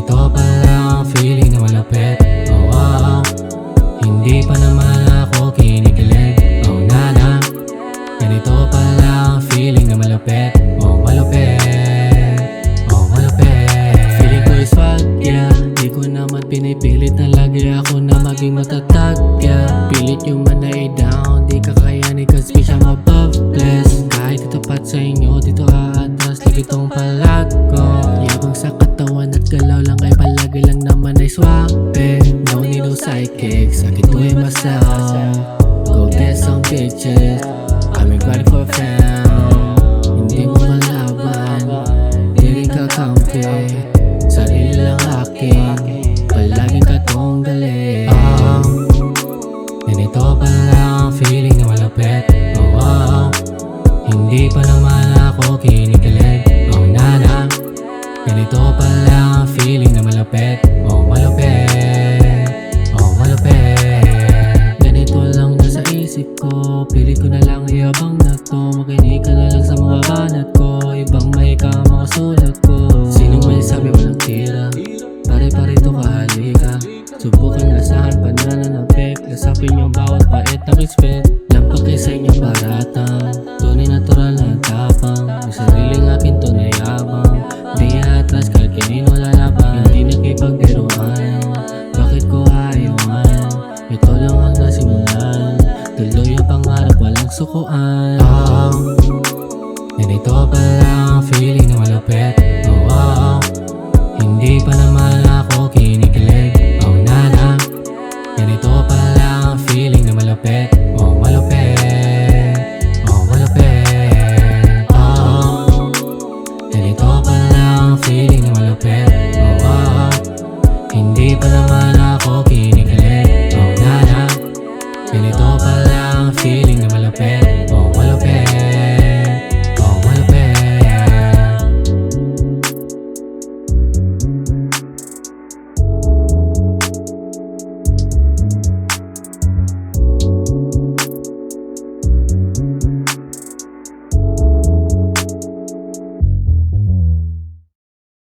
Ganito pala ang feeling na malapit. Oh wow, hindi pa naman ako kinikilig. Oh nana, ganito pala ang feeling na malapit. Oh malapit, oh malapit. Feeling ko is swag, yeah. Di ko naman pinipilit na lagi ako na maging matatag, yeah. Pilit yung man na i-down, di kakayanin cause fish I'm above blessed. Kahit itapat sa inyo, dito aatras, lagi tong palag ko. Yabang sa katawan at galaw lang ay palagi lang naman ay swabe. No need no psychics, I can do it myself. Go get some bitches, I'm ready for fam. Hindi mo malaban, di rin kakampi. Sarili lang akin, palaging katunggali. Ganito pala ang feeling na malapit. Oh wow, hindi pa naman ako kinikilig. Oh nana, ganito pala ang feeling na malapit. Oh malapit, oh malapit. Ganito lang na sa isip ko, pilit ko na lang iabang na to. Makinig ka na lang sa mga banat ko, ibang mahika mga sulat ko. Sinong may sabi walang tira, pare-pare to kahalika. Subukan lasahan, pananapik, lasapin yung bawat pait na spit. Lampag kay sa inyo baratang, tunay natural na tapang. May sariling akin tunay